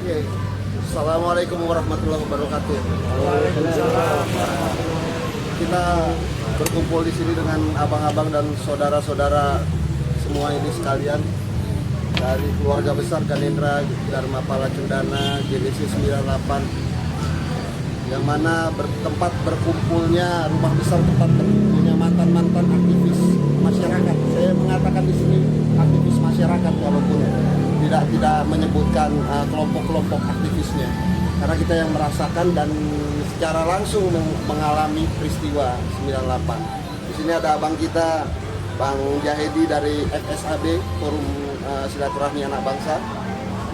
Oke. Assalamualaikum warahmatullahi wabarakatuh. Kita berkumpul di sini dengan abang-abang dan saudara-saudara semua ini sekalian dari keluarga besar Ganendra Dharma Pala Cendana Genesis 98, yang mana tempat berkumpulnya, rumah besar tempat berkumpulnya mantan-mantan aktivis masyarakat. Saya mengatakan di sini aktivis masyarakat walaupun tidak menyebutkan kelompok-kelompok aktivisnya, karena kita yang merasakan dan secara langsung mengalami peristiwa 98. Di sini ada abang kita, Bang Jahedi dari FSAB, Forum Silaturahmi Anak Bangsa,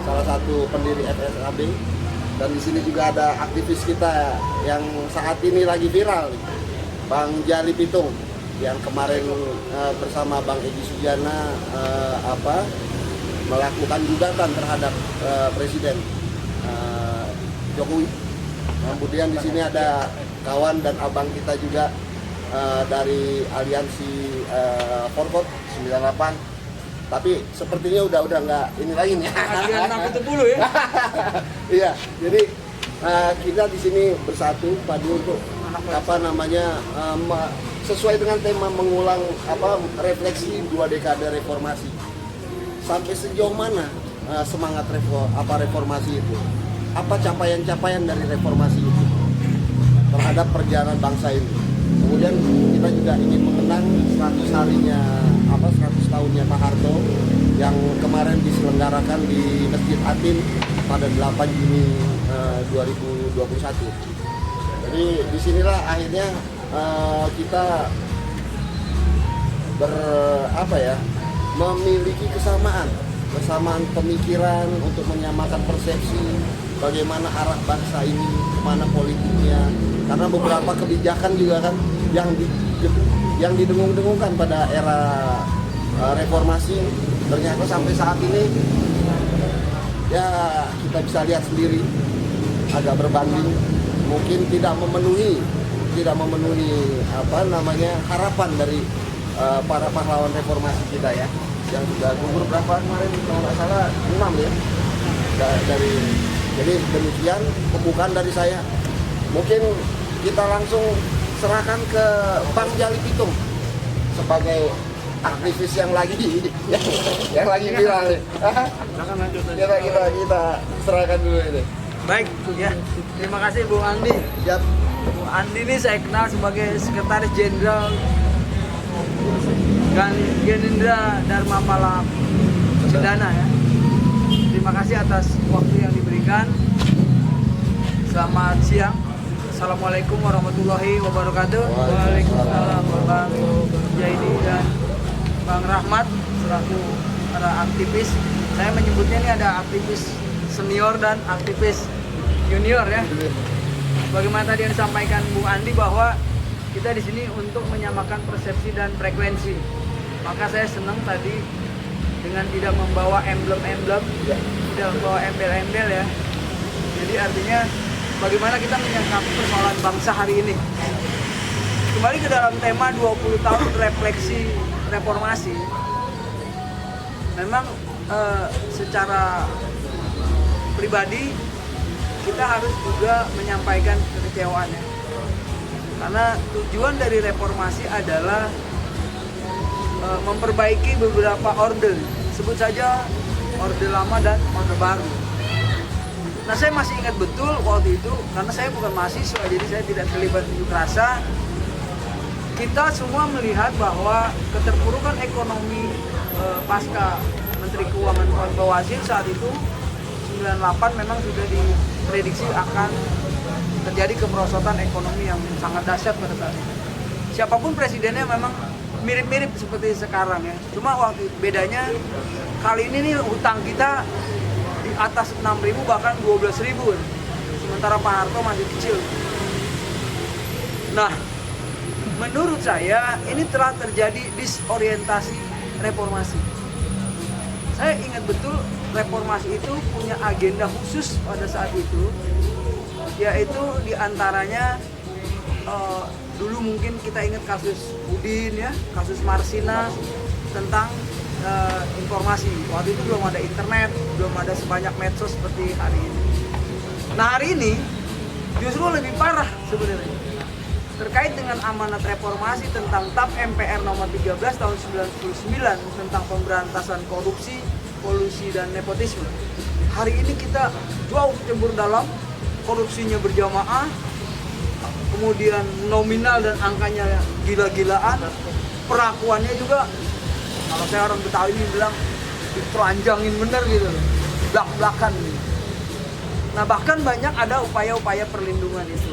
salah satu pendiri FSAB. Dan di sini juga ada aktivis kita yang saat ini lagi viral, Bang Jali Pitung, yang kemarin bersama Bang Egy Sujana melakukan gugatan terhadap Presiden Jokowi. Kemudian di sini ada kawan dan abang kita juga dari aliansi Forkot 98. Tapi sepertinya udah nggak ini lagi nih. Itu dulu ya. Iya, jadi kita di sini bersatu padu untuk sesuai dengan tema mengulang refleksi 2 dekade reformasi. Sampai sejauh mana semangat reformasi itu? Apa capaian-capaian dari reformasi itu terhadap perjalanan bangsa ini? Kemudian kita juga ingin mengenang 100 tahunnya Pak Harto yang kemarin diselenggarakan di Masjid Atin pada 8 Juni 2021. Jadi disinilah akhirnya kita memiliki kesamaan pemikiran untuk menyamakan persepsi bagaimana arah bangsa ini, kemana politiknya. Karena beberapa kebijakan juga kan yang didengung-dengungkan pada era reformasi ternyata sampai saat ini ya kita bisa lihat sendiri agak berbanding, mungkin tidak memenuhi harapan dari para pahlawan reformasi kita ya, yang sudah gugur berapa kemarin kalau nggak salah 6 ya jadi demikian pembukaan dari saya. Mungkin kita langsung serahkan ke Bang Jali Pitung sebagai aktivis yang lagi viral nih. Kita serahkan dulu ini. Baik, ya. Terima kasih Bung Andi. Siap. Bung Andi ini saya kenal sebagai Sekretaris Jenderal Ganendra Dharma Pala Cendana ya. Terima kasih atas waktu yang diberikan. Selamat siang. Assalamualaikum warahmatullahi wabarakatuh. Waalaikumsalam Bang Jahedi dan Bang Rahmat selaku para aktivis. Saya menyebutnya ini ada aktivis senior dan aktivis junior ya. Bagaimana tadi yang disampaikan Bung Andi bahwa kita di sini untuk menyamakan persepsi dan frekuensi. Maka saya senang tadi dengan tidak membawa emblem-emblem, tidak membawa embel-embel ya. Jadi artinya bagaimana kita menyikapi persoalan bangsa hari ini. Kembali ke dalam tema 20 tahun refleksi reformasi. Memang secara pribadi kita harus juga menyampaikan kekecewaannya. Karena tujuan dari reformasi adalah memperbaiki beberapa orde. Sebut saja orde lama dan orde baru. Nah, saya masih ingat betul waktu itu, karena saya bukan mahasiswa, jadi saya tidak terlibat unjuk rasa. Kita semua melihat bahwa keterpurukan ekonomi pasca Menteri Keuangan Pak Bawazir saat itu 98 memang sudah diprediksi akan terjadi kemerosotan ekonomi yang sangat dahsyat pada saat itu. Siapapun presidennya memang mirip-mirip seperti sekarang ya. Cuma waktu bedanya kali ini nih hutang kita di atas 6.000 bahkan 12.000. Sementara Pak Harto masih kecil. Nah, menurut saya ini telah terjadi disorientasi reformasi. Saya ingat betul reformasi itu punya agenda khusus pada saat itu, yaitu diantaranya dulu mungkin kita ingat kasus Udin ya, kasus Marsina tentang informasi. Waktu itu belum ada internet, belum ada sebanyak medsos seperti hari ini. Nah hari ini justru lebih parah sebenarnya. Terkait dengan amanat reformasi tentang TAP MPR nomor 13 tahun 99 tentang pemberantasan korupsi, kolusi, dan nepotisme. Hari ini kita jauh cembur dalam, korupsinya berjamaah, kemudian nominal dan angkanya gila-gilaan, perakuannya juga, kalau saya orang Betawi ini bilang, ditelanjangin bener gitu, belak-belakan. Nah bahkan banyak ada upaya-upaya perlindungan itu.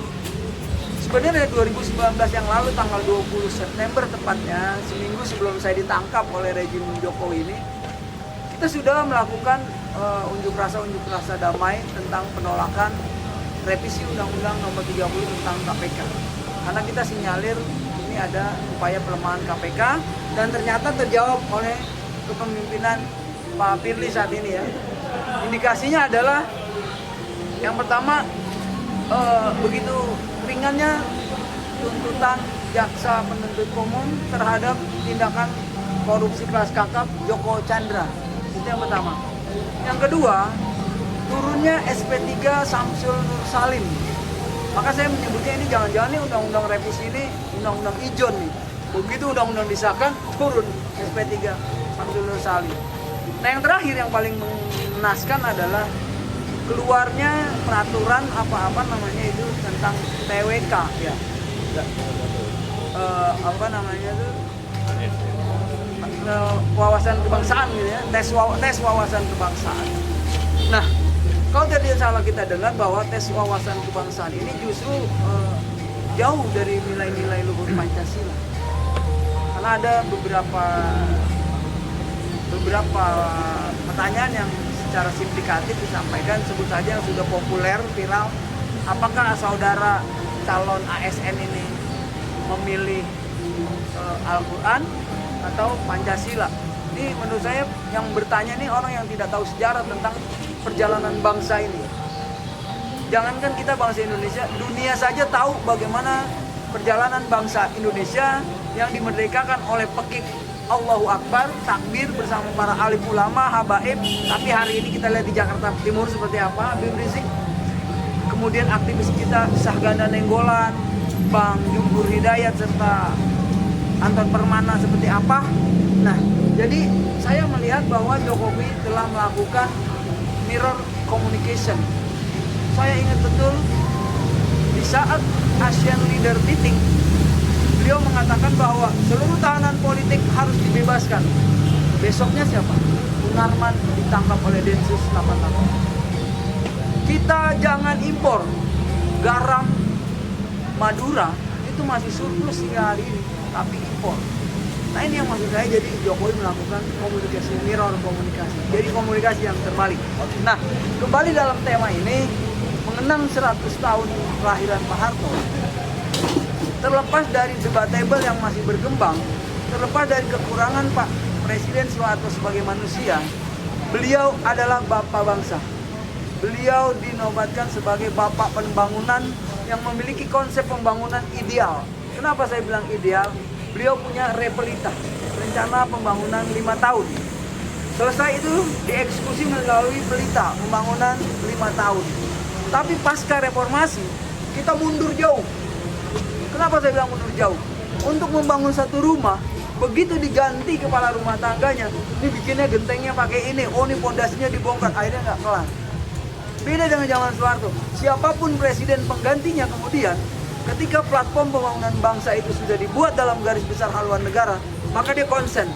Sebenarnya 2019 yang lalu tanggal 20 September tepatnya, seminggu sebelum saya ditangkap oleh rejim Jokowi ini, kita sudah melakukan unjuk rasa damai tentang penolakan revisi Undang-Undang Nomor 30 tentang KPK. Karena kita sinyalir ini ada upaya pelemahan KPK dan ternyata terjawab oleh kepemimpinan Pak Firly saat ini ya. Indikasinya adalah yang pertama begitu ringannya tuntutan jaksa penuntut umum terhadap tindakan korupsi kelas kakap Joko Chandra. Itu yang pertama. Yang kedua, turunnya SP3 Samsul Nur Salim. Maka saya menyebutnya ini jangan-jangan nih undang-undang revisi ini undang-undang ijon nih. Begitu undang-undang disahkan, turun SP3 Samsul Nur Salim. Nah yang terakhir yang paling mengenaskan adalah keluarnya peraturan apa namanya itu tentang TWK ya. Apa namanya itu? Wawasan kebangsaan gitu ya, tes wawasan kebangsaan. Nah, kalau tidak salah kita dengar bahwa tes wawasan kebangsaan ini justru jauh dari nilai-nilai luhur Pancasila. Karena ada beberapa pertanyaan yang secara simplikatif disampaikan, sebut saja yang sudah populer, viral. Apakah saudara calon ASN ini memilih Al-Quran atau Pancasila? Ini menurut saya yang bertanya ini orang yang tidak tahu sejarah tentang perjalanan bangsa ini. Jangankan kita bangsa Indonesia, dunia saja tahu bagaimana perjalanan bangsa Indonesia yang dimerdekakan oleh pekik Allahu Akbar, takbir bersama para alim ulama, habaib. Tapi hari ini kita lihat di Jakarta Timur seperti apa, Habib Rizik. Kemudian aktivis kita Syahganda Nenggolan, Bang Jumhur Hidayat, serta Anton Permana seperti apa. Nah, jadi saya melihat bahwa Jokowi telah melakukan mirror communication. Saya ingat betul di saat Asian Leader Meeting, beliau mengatakan bahwa seluruh tahanan politik harus dibebaskan. Besoknya siapa? Munarman ditangkap oleh Densus 88. Kita jangan impor garam Madura, itu masih surplus hingga hari ini, tapi impor. Nah ini yang maksud saya, jadi Jokowi melakukan komunikasi, mirror komunikasi, jadi komunikasi yang terbalik. Nah kembali dalam tema ini, mengenang 100 tahun kelahiran Pak Harto, terlepas dari debatable yang masih berkembang, terlepas dari kekurangan Pak Presiden Soeharto sebagai manusia, beliau adalah bapak bangsa. Beliau dinobatkan sebagai bapak pembangunan yang memiliki konsep pembangunan ideal. Kenapa saya bilang ideal? Beliau punya repelita, rencana pembangunan 5 tahun. Selesai itu dieksekusi melalui pelita pembangunan 5 tahun. Tapi pasca reformasi, kita mundur jauh. Kenapa saya bilang mundur jauh? Untuk membangun satu rumah, begitu diganti kepala rumah tangganya, ini bikinnya gentengnya pakai ini, oh ini pondasinya dibongkar, akhirnya nggak kelar. Beda dengan zaman Soeharto, siapapun presiden penggantinya kemudian, ketika platform pembangunan bangsa itu sudah dibuat dalam garis besar haluan negara, maka dia konsen.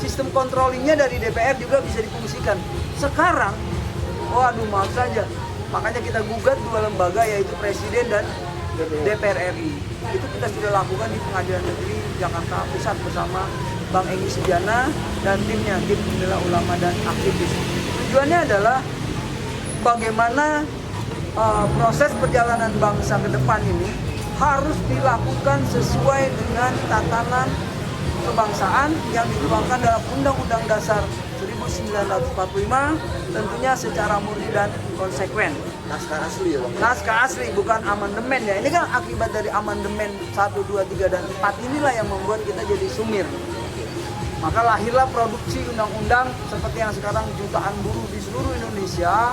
Sistem controllingnya dari DPR juga bisa difungsikan. Sekarang, waduh maaf saja, makanya kita gugat dua lembaga, yaitu Presiden dan DPR RI. Itu kita sudah lakukan di Pengadilan Negeri Jakarta Pusat bersama Bang Egy Sujana dan timnya, tim pembela ulama dan aktivis. Tujuannya adalah bagaimana proses perjalanan bangsa ke depan ini harus dilakukan sesuai dengan tatanan kebangsaan yang dituangkan dalam Undang-Undang Dasar 1945, tentunya secara murni dan konsekuen. Naskah asli ya Bang? Naskah asli, bukan amandemen ya. Ini kan akibat dari amandemen 1, 2, 3, dan 4 inilah yang membuat kita jadi sumir. Maka lahirlah produksi undang-undang seperti yang sekarang jutaan buruh di seluruh Indonesia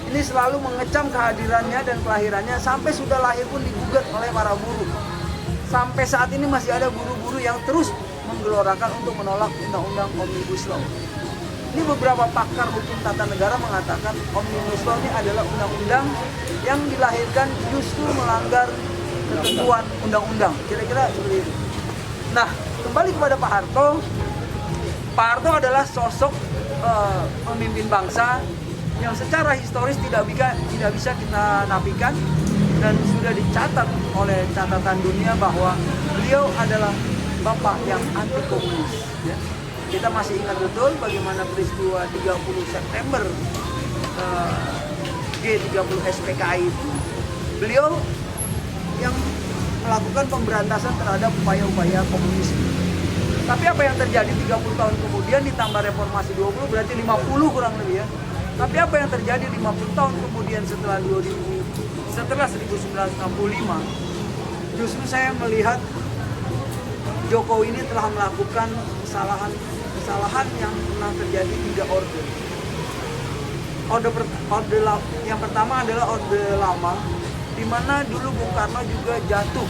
ini selalu mengecam kehadirannya dan kelahirannya sampai sudah lahir pun digugat oleh para buruh. Sampai saat ini masih ada buruh-buruh yang terus menggelorakan untuk menolak undang-undang Omnibus Law. Ini beberapa pakar hukum tata negara mengatakan Omnibus Law ini adalah undang-undang yang dilahirkan justru melanggar ketentuan undang-undang. Kira-kira seperti itu. Nah, kembali kepada Pak Harto. Pak Harto adalah sosok pemimpin bangsa yang secara historis tidak bisa kita nafikan dan sudah dicatat oleh catatan dunia bahwa beliau adalah bapak yang anti komunis. Ya. Kita masih ingat betul bagaimana peristiwa 30 September G30 SPKI itu. Beliau yang melakukan pemberantasan terhadap upaya-upaya komunisme. Tapi apa yang terjadi 30 tahun kemudian ditambah reformasi 20 berarti 50 kurang lebih ya. Tapi apa yang terjadi 50 tahun kemudian setelah 1965, justru saya melihat Jokowi ini telah melakukan kesalahan yang pernah terjadi 3 orde. Yang pertama adalah orde lama, di mana dulu Bung Karno juga jatuh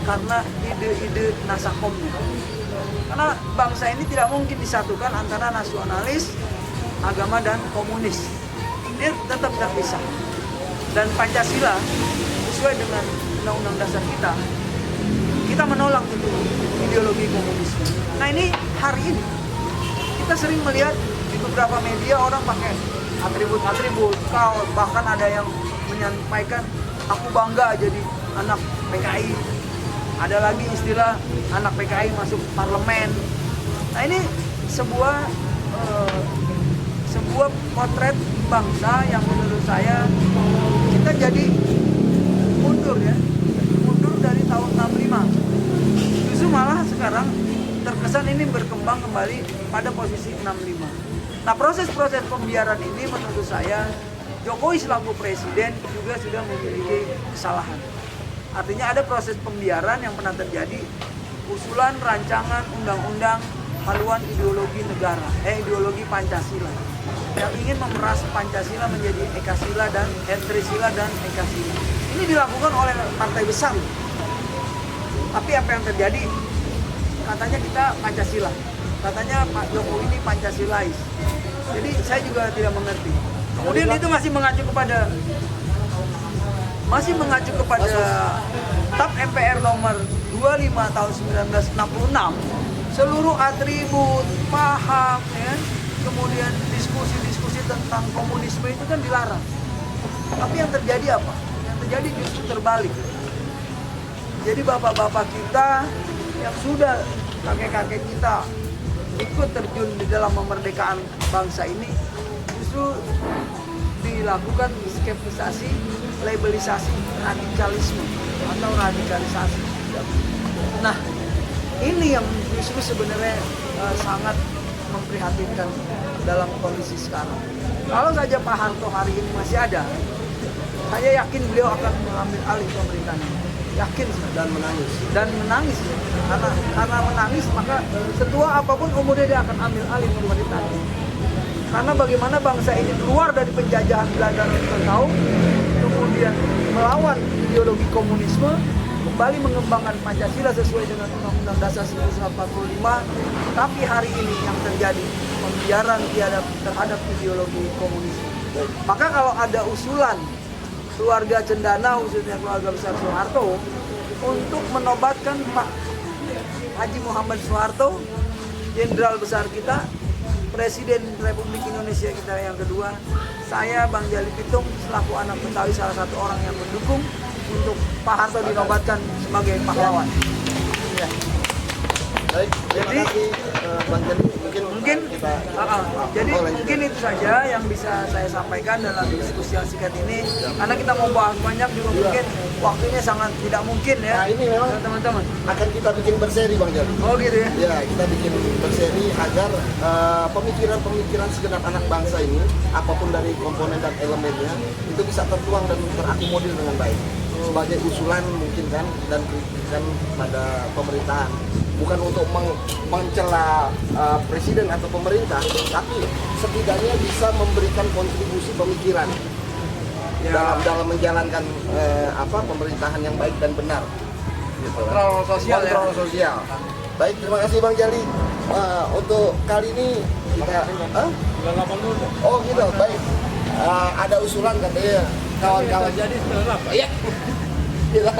karena ide-ide nasakomnya. Karena bangsa ini tidak mungkin disatukan antara nasionalis, agama, dan komunis. Dia tetap terpisah. Dan Pancasila, sesuai dengan Undang-Undang Dasar kita menolak itu ideologi komunisme. Nah ini hari ini, kita sering melihat di beberapa media orang pakai atribut-atribut, kaos, bahkan ada yang menyampaikan, aku bangga jadi anak PKI. Ada lagi istilah anak PKI masuk parlemen. Nah ini sebuah potret bangsa yang menurut saya kita jadi mundur dari tahun 65. Justru malah sekarang terkesan ini berkembang kembali pada posisi 65. Nah proses-proses pembiaran ini menurut saya Jokowi selaku presiden juga sudah memiliki kesalahan. Artinya ada proses pembiaran yang pernah terjadi, usulan rancangan undang-undang haluan ideologi negara, ideologi Pancasila yang ingin memeras Pancasila menjadi Ekasila dan Trisila dan Ekasila. Ini dilakukan oleh partai besar. Tapi apa yang terjadi? Katanya kita Pancasila, katanya Pak Jokowi ini Pancasilais. Jadi saya juga tidak mengerti. Kemudian itu masih mengacu kepada TAP MPR nomor 25 tahun 1966. Seluruh atribut, paham, ya, kemudian diskusi-diskusi tentang komunisme itu kan dilarang. Tapi yang terjadi apa? Yang terjadi justru terbalik. Jadi bapak-bapak kita yang sudah kakek-kakek kita ikut terjun di dalam kemerdekaan bangsa ini justru dilakukan skeptisasi, labelisasi radikalisme atau radikalisasi. Nah, ini yang justru sebenarnya sangat memprihatinkan dalam kondisi sekarang. Kalau saja Pak Harto hari ini masih ada, saya yakin beliau akan mengambil alih pemerintahan. Yakin dan menangis karena menangis maka setua apapun umurnya dia akan ambil alih pemerintahan. Karena bagaimana bangsa ini keluar dari penjajahan Belanda tahun, kemudian melawan ideologi komunisme, kembali mengembangkan Pancasila sesuai dengan Undang-Undang Dasar 1945, tapi hari ini yang terjadi pembiaran terhadap ideologi komunisme. Maka kalau ada usulan keluarga Cendana, khususnya keluarga besar Soeharto, untuk menobatkan Pak Haji Muhammad Soeharto, jenderal besar kita, Presiden Republik Indonesia kita yang kedua, saya Bang Jali Pitung selaku anak Betawi salah satu orang yang mendukung untuk Pak Harto dinobatkan sebagai pahlawan. Ya. Baik, terima kasih Bang Jali. Mungkin itu saja yang bisa saya sampaikan dalam diskusi yang singkat ini. Karena kita mau bahas banyak juga mungkin waktunya sangat tidak mungkin ya. Nah ini memang teman-teman akan kita bikin berseri Bang Jali. Oh gitu ya? Ya, kita bikin berseri agar pemikiran segenap anak bangsa ini, apapun dari komponen dan elemennya, itu bisa tertuang dan terakomodir dengan baik. Sebagai usulan mungkin kan, dan kritikan pada pemerintahan. bukan untuk mencela presiden atau pemerintah, tapi setidaknya bisa memberikan kontribusi pemikiran dalam menjalankan pemerintahan yang baik dan benar. Gitu. Kontrol sosial Kontrol sosial. Baik, terima kasih Bang Jali. Untuk kali ini kita oh gitu, baik. Ada usulan katanya kawan-kawan. Jadi 98. Iya. Kita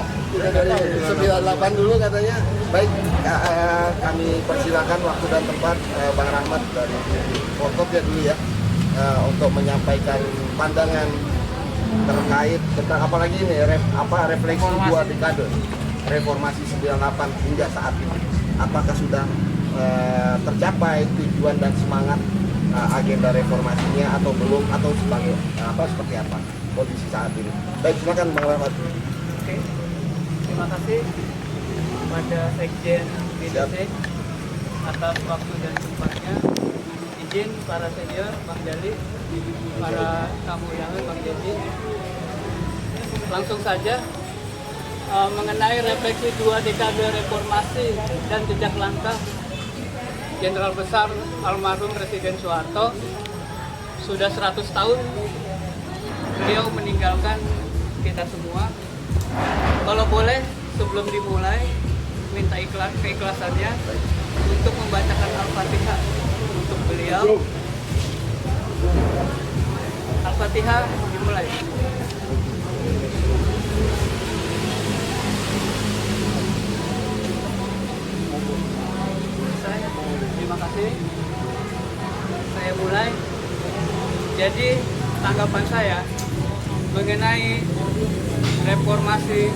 dari 98 dulu katanya. Baik, kami persilakan waktu dan tempat Bang Rahmat dari Forkop ya dulu ya, untuk menyampaikan pandangan terkait tentang apalagi ini refleksi dua dekade reformasi 98 hingga saat ini. Apakah sudah tercapai tujuan dan semangat agenda reformasinya atau belum, atau seperti apa kondisi saat ini? Baik, silakan Bang Rahmat. Oke, terima kasih kepada Sekjen BDC atas waktu dan tempatnya. Izin para senior, Bang Jali, para tamu undangan, Bang Jali. Langsung saja mengenai refleksi 2 dekade reformasi dan jejak langkah Jenderal Besar almarhum Presiden Soeharto. Sudah 100 tahun beliau meninggalkan kita semua. Kalau boleh, sebelum dimulai, minta keikhlasannya untuk membacakan Al-Fatihah untuk beliau. Al-Fatihah dimulai. Terima kasih. Saya mulai. Jadi tanggapan saya mengenai reformasi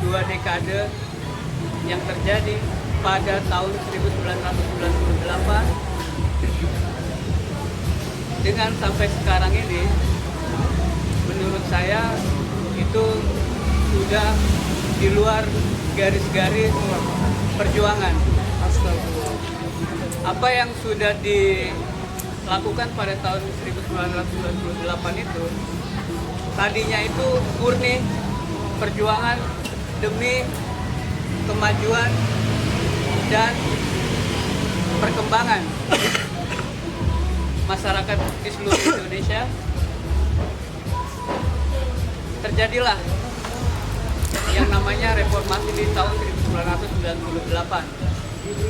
2 dekade yang terjadi pada tahun 1998 dengan sampai sekarang ini, menurut saya itu sudah di luar garis-garis perjuangan. Apa yang sudah dilakukan pada tahun 1998 itu tadinya itu murni perjuangan demi kemajuan dan perkembangan masyarakat di seluruh Indonesia. Terjadilah yang namanya reformasi di tahun 1998,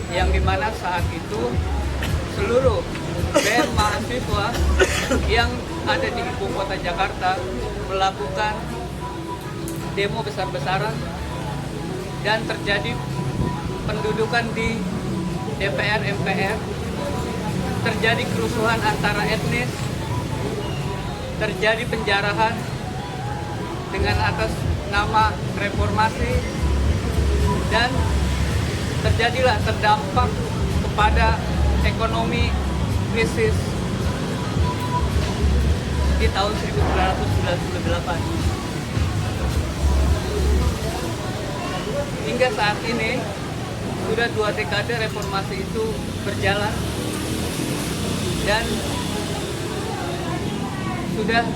yang dimana saat itu seluruh BEM mahasiswa yang ada di ibu kota Jakarta melakukan demo besar-besaran dan terjadi pendudukan di DPR MPR, terjadi kerusuhan antara etnis, terjadi penjarahan dengan atas nama reformasi, dan terjadilah terdampak kepada ekonomi krisis di tahun 1998. Hingga saat ini sudah 2 dekade reformasi itu berjalan dan sudah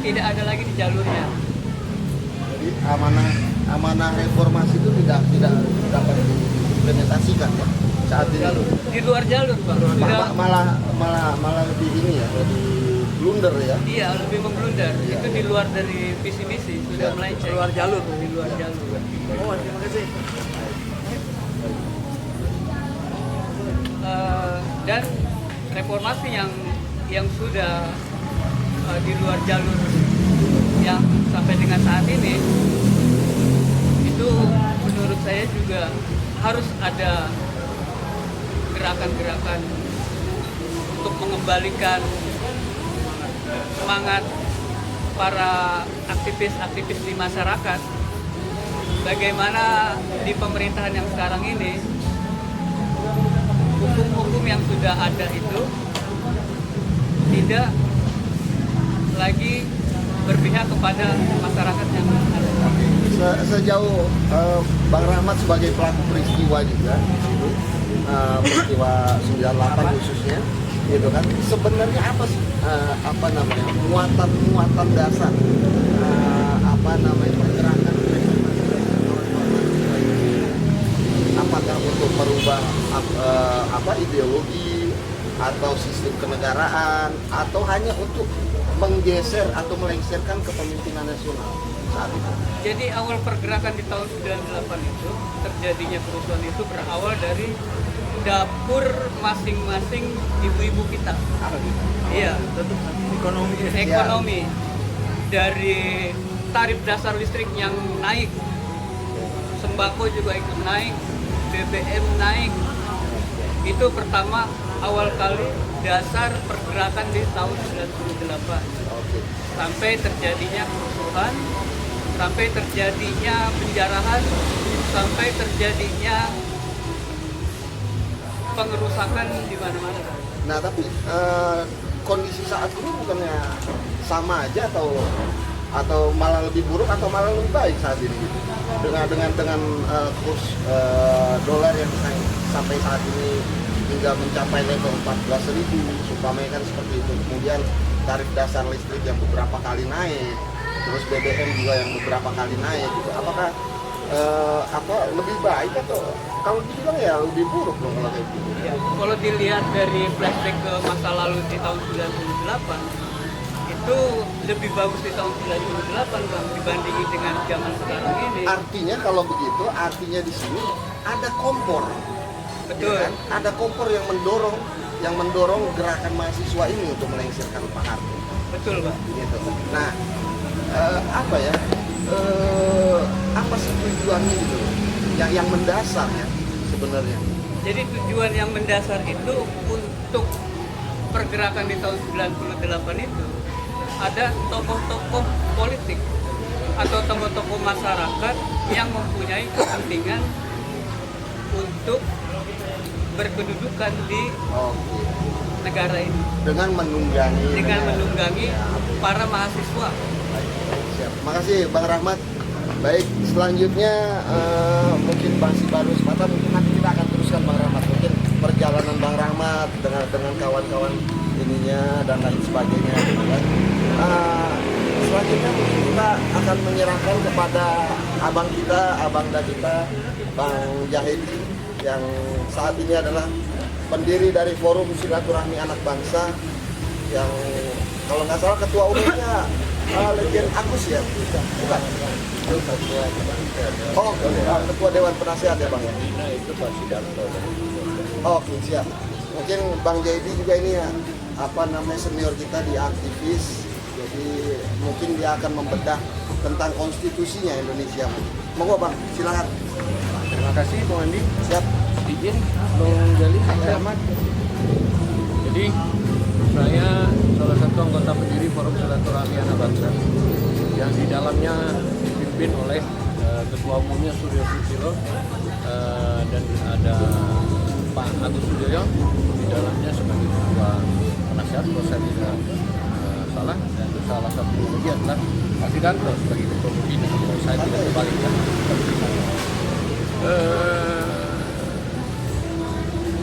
tidak ada lagi di jalurnya. Jadi amanah reformasi itu tidak dapat diimplementasikan ya saat ini. Di luar jalur, Pak. Sudah, Malah lebih ini ya, lebih blunder ya. iya, lebih memblunder. Itu di luar dari visi misi, sudah melenceng. Luar jalur. Di luar jalur. Oh, terima kasih. Dan reformasi yang sudah di luar jalur yang sampai dengan saat ini itu menurut saya juga harus ada gerakan-gerakan untuk mengembalikan semangat para aktivis-aktivis di masyarakat. Bagaimana di pemerintahan yang sekarang ini hukum-hukum yang sudah ada itu tidak lagi berpihak kepada masyarakat yang ada. Sejauh Bang Rahmat sebagai pelaku peristiwa juga, peristiwa 98 khususnya, gitu kan. Sebenarnya apa sih muatan dasar pergerakan, apakah untuk merubah atau sistem kenegaraan, atau hanya untuk menggeser atau melengsarkan kepemimpinan nasional saat itu? Jadi awal pergerakan di tahun 98 itu, terjadinya kerusuhan itu berawal dari dapur masing-masing ibu-ibu kita. Apa gitu? Iya, ekonomi. Dari tarif dasar listrik yang naik, sembako juga ikut naik, BBM naik. Itu pertama awal kali dasar pergerakan di tahun 98. Oke. Sampai terjadinya kerusuhan, sampai terjadinya penjarahan, sampai terjadinya pengerusakan di mana-mana. Nah, tapi kondisi saat ini bukannya sama aja atau malah lebih buruk atau malah lebih baik saat ini gitu? Dengan kurs dolar yang sampai saat ini hingga mencapai level 14.000, supaya kan seperti itu. Kemudian tarif dasar listrik yang beberapa kali naik, terus BBM juga yang beberapa kali naik gitu. Apakah lebih baik atau kalau dibilang ya lebih buruk dong kalau kayak gitu? Ya, kalau dilihat dari flashback ke masa lalu di tahun 98, itu lebih bagus di tahun 98 Bang, dibandingin dengan zaman sekarang ini. Artinya kalau begitu, artinya di sini ada kompor. Betul. Ya kan? Ada kompor yang mendorong gerakan mahasiswa ini untuk melengsarkan Pak Harto. Betul Bang. Gitu. Nah, apa sih tujuannya gitu? Yang mendasar ya sebenarnya. Jadi tujuan yang mendasar itu untuk pergerakan di tahun 98 itu ada tokoh-tokoh politik atau tokoh-tokoh masyarakat yang mempunyai kepentingan untuk berkedudukan di Oke. negara ini Dengan menunggangi para mahasiswa. Siap. Makasih Bang Rahmat. Baik, selanjutnya mungkin Bang Sibarus Sepata, mungkin nanti kita akan teruskan Bang Rahmat. Mungkin perjalanan Bang Rahmat dengan kawan-kawan ininya dan lain sebagainya gitu kan. Selanjutnya mungkin kita akan menyerahkan kepada abang kita, Bang Jahid, yang saat ini adalah pendiri dari Forum Silaturahmi Anak Bangsa, yang kalau nggak salah ketua umumnya Legend Agus ya? Bukan? Oh, ketua Dewan Penasihat ya Bang ya? Itu Pak Sidarto. Oke, siap. Mungkin Bang Jaidi juga ini ya, senior kita di aktivis, jadi mungkin dia akan membedah tentang konstitusinya Indonesia. Monggo Bang, silakan. Terima kasih Bang Andi. Siap. Izin Bang Jali, selamat. Jadi saya salah satu anggota pendiri Forum Silaturahmi Anak Bangsa yang di dalamnya dipimpin oleh Ketua Umumnya Suryo Susilo dan ada Pak Agus Sujoyo di dalamnya sebagai Ketua Penasihat kalau saya tidak salah, dan salah satu lagi adalah Pak Sidarto sebagai Ketua Pembina kalau saya tidak terbalikkan.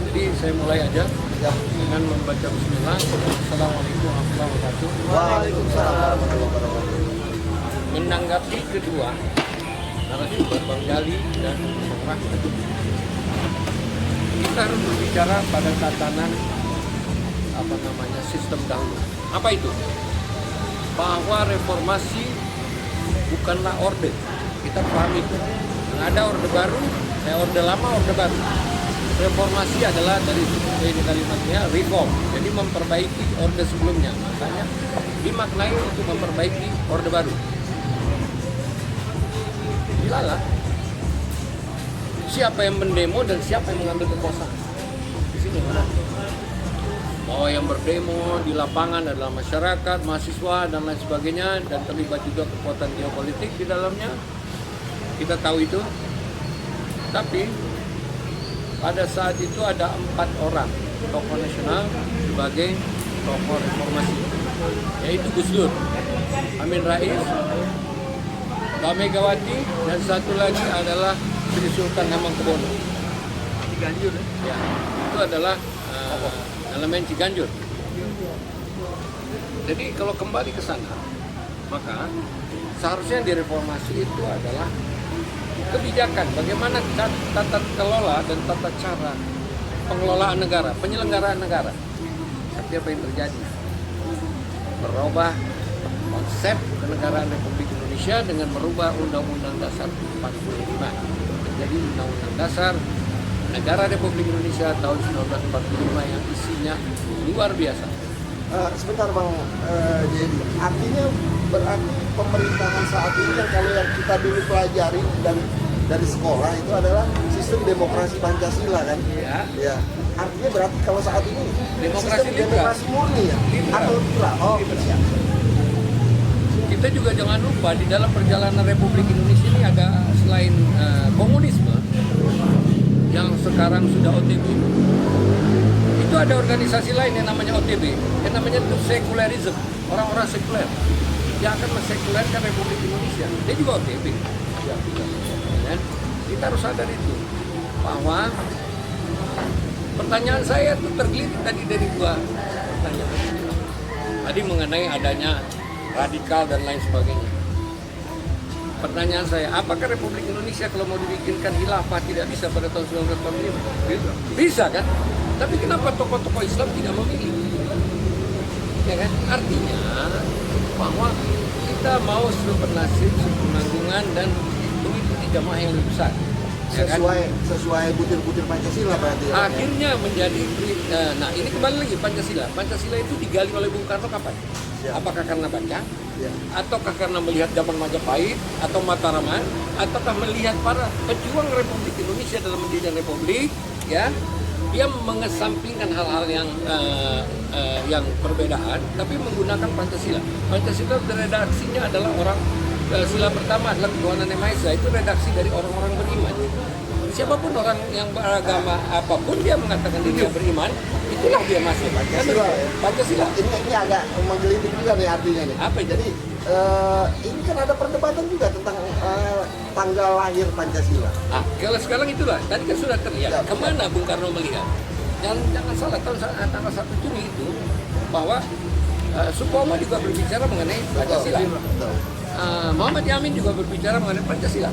Jadi saya mulai aja dengan membaca Bismillah. Assalamualaikum warahmatullahi wabarakatuh. Waalaikumsalam warahmatullahi wabarakatuh. Menanggapi kedua narasumber Bang Jali dan Bang Rahmat, kita harus berbicara pada tatanan sistem dahulu. Apa itu? Bahwa reformasi bukanlah orde. Kita pahami itu. Yang ada orde baru, orde lama, orde baru. Reformasi adalah dari ini kalimatnya reform, jadi memperbaiki orde sebelumnya. Makanya dimaknai untuk memperbaiki orde baru. Dilalah siapa yang mendemo dan siapa yang mengambil kekuasaan di sini. Bahwa yang berdemo di lapangan adalah masyarakat, mahasiswa dan lain sebagainya, dan terlibat juga kekuatan geopolitik di dalamnya. Kita tahu itu. Tapi pada saat itu ada 4 orang tokoh nasional sebagai tokoh reformasi, yaitu Gus Dur, Amin Rais, Mbak Megawati, dan satu lagi adalah Sri Sultan Hamengkubuwono. Ciganjur Ya, itu adalah elemen Ciganjur. Jadi kalau kembali ke sana, maka seharusnya yang direformasi itu adalah kebijakan, bagaimana tata kelola dan tata cara pengelolaan negara, penyelenggaraan negara. Tapi apa yang terjadi? Merubah konsep kenegaraan Republik Indonesia dengan merubah Undang-Undang Dasar 45. Menjadi Undang-Undang Dasar Negara Republik Indonesia tahun 1945 yang isinya luar biasa. Sebentar Bang Jadi, artinya berarti pemerintahan saat ini kan kalau yang kita dulu pelajari dan dari sekolah itu adalah sistem demokrasi Pancasila kan? Ya. Ya. Artinya berarti kalau saat ini Demokrasi sistem liberal. demokrasi murni ya? Liberal. Atau liberal? Oh, siap. Kita juga jangan lupa di dalam perjalanan Republik Indonesia ini ada selain komunisme yang sekarang sudah OTB, itu ada organisasi lain yang namanya OTB, yang namanya itu sekularisme, orang-orang sekuler yang akan mensekulerkan Republik Indonesia. Dia juga OTB. Dan kita harus sadar itu bahwa pertanyaan saya itu tergelitik tadi dari dua pertanyaan. Tadi mengenai adanya radikal dan lain sebagainya. Pertanyaan saya, apakah Republik Indonesia kalau mau dibikinkan khilafah tidak bisa pada tahun 1945? Bisa kan? Tapi kenapa tokoh-tokoh Islam tidak memilih? Ya kan? Artinya bahwa kita mau bernasib, sepenanggungan dan mengikuti jamaah yang lebih besar. Ya kan? Sesuai butir-butir Pancasila berarti. Akhirnya menjadi, nah ini kembali lagi Pancasila. Pancasila itu digali oleh Bung Karno kapan? Ya. Apakah karena baca? Ya. Ataukah karena melihat zaman Majapahit atau Mataraman? Ataukah melihat para pejuang Republik Indonesia dalam mendirikan Republik? Ya, dia mengesampingkan hal-hal yang perbedaan, tapi menggunakan Pancasila. Pancasila redaksinya adalah sila pertama adalah ketuhanan Yang Maha Esa, itu redaksi dari orang-orang beriman. Siapapun orang yang beragama apapun dia mengatakan dia beriman, itulah dia masuk Pancasila. Ya. Pancasila. Ini agak menggelitik juga nih artinya nih. Apa itu? Jadi ini kan ada perdebatan juga tentang tanggal lahir Pancasila. Kalau sekarang itulah, tadi kan sudah terlihat. Ya, Kemana Bung Karno melihat? Jangan salah, tanggal 1 Juni itu bahwa Supomo juga berbicara mengenai Pancasila. Betul. Muhammad Yamin juga berbicara mengenai Pancasila.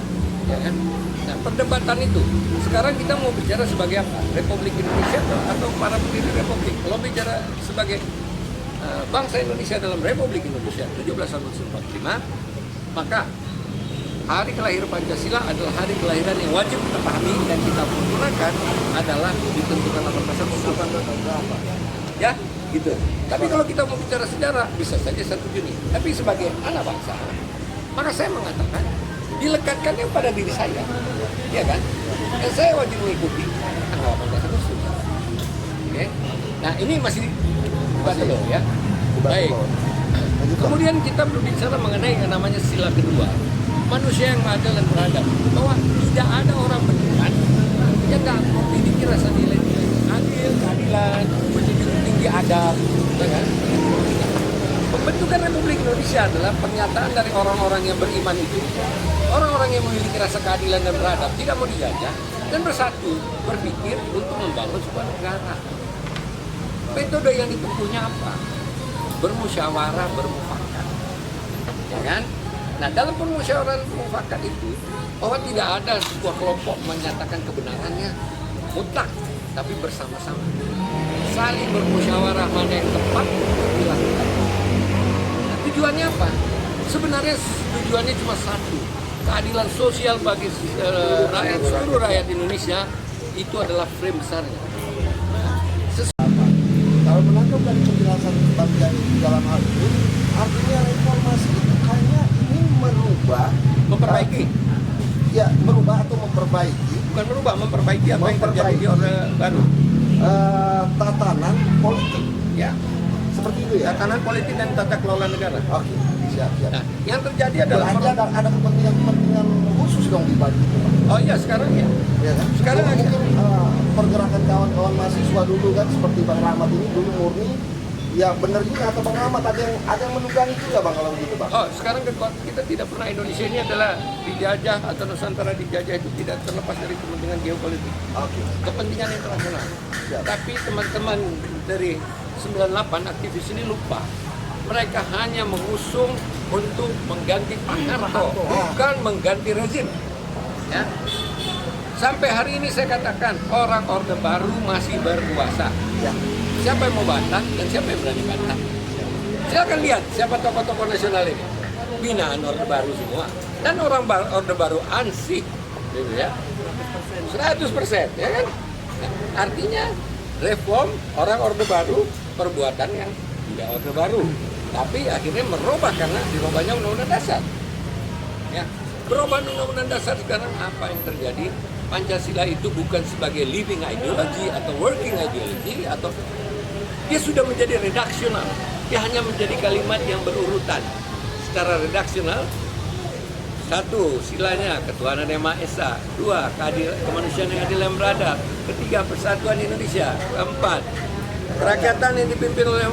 Ya kan? Nah, perdebatan itu sekarang kita mau bicara sebagai apa? Republik Indonesia atau para pendiri Republik? Kalau bicara sebagai bangsa Indonesia dalam Republik Indonesia 17 Agustus 45, maka hari kelahiran Pancasila adalah hari kelahiran yang wajib kita pahami dan kita gunakan adalah ditentukan 18 Agustus. Ya, gitu. Tapi kalau kita mau bicara sejarah bisa saja 1 Juni. Tapi sebagai anak bangsa, maka saya mengatakan dilekatkannya pada diri saya, ya kan? Dan saya wajib mengikuti tanggal 18 Agustus. Oke. Nah ini masih dulu ya. Baik. Kemudian kita berbicara mengenai yang namanya sila kedua, manusia yang adil dan beradab. Bahwa tidak ada orang beriman yang nggak memiliki rasa nilai-nilai adil, keadilan, menjunjung tinggi adab, ya kan? Pembentukan Republik Indonesia adalah pernyataan dari orang-orang yang beriman itu, orang-orang yang memiliki rasa keadilan dan beradab, tidak mau dijajah dan bersatu berpikir untuk membangun sebuah negara. Metode yang ditempuhnya apa? Bermusyawarah, bermufakat, ya kan? Nah dalam permusyawarah mufakat itu, bahwa tidak ada sebuah kelompok menyatakan kebenarannya mutlak, tapi bersama-sama saling bermusyawarah mana yang tepat dilakukan. Tujuannya apa? Sebenarnya tujuannya cuma satu, keadilan sosial bagi seluruh rakyat Indonesia. Itu adalah frame besarnya. Kalau menangkap dari penjelasan Bang Jani dalam hal ini, artinya reformasi itu kayaknya ini merubah, Memperbaiki, ya merubah atau memperbaiki bukan merubah, memperbaiki apa yang terjadi di Orde Baru. tatanan politik, Ya, seperti itu ya. tatanan politik dan tata kelola negara. Oke, siap. Nah, yang terjadi adalah Berarti ada kepentingan khusus dong di balik itu, Pak. oh iya sekarang ya. Ya kan? Sekarang Mungkin ada. pergerakan kawan-kawan mahasiswa dulu kan seperti Bang Rahmat ini dulu murni, ya benar juga atau Bang Rahmat ada yang menunggangi juga Bang kalau begitu Bang. Oh, sekarang kita tidak pernah, Indonesia ini adalah dijajah atau Nusantara dijajah itu tidak terlepas dari kepentingan geopolitik, Oke. kepentingan internasional. Siap. Tapi teman-teman dari 98 aktivis ini lupa. Mereka hanya mengusung untuk mengganti Pak Harto, bukan mengganti rezim. Ya. Sampai hari ini saya katakan orang Orde Baru masih berkuasa. Ya. siapa yang mau bantah dan siapa yang berani bantah. Silakan lihat siapa tokoh-tokoh nasional ini, binaan Orde Baru semua, dan orang Orde Baru ansih, gitu ya, 100%, ya kan? Nah, artinya reform orang Orde Baru, perbuatan yang tidak Orde Baru, tapi akhirnya merubah karena dirubahnya Undang-Undang Dasar. Ya, perubahan Undang-Undang Dasar sekarang apa yang terjadi? Pancasila itu bukan sebagai living ideology atau working ideology, atau dia sudah menjadi redaksional. Dia hanya menjadi kalimat yang berurutan secara redaksional. 1. Silanya ketuhanan yang Maha Esa. 2. Kemanusiaan yang adil dan beradab. 3. Persatuan Indonesia. 4. Kerakyatan yang dipimpin oleh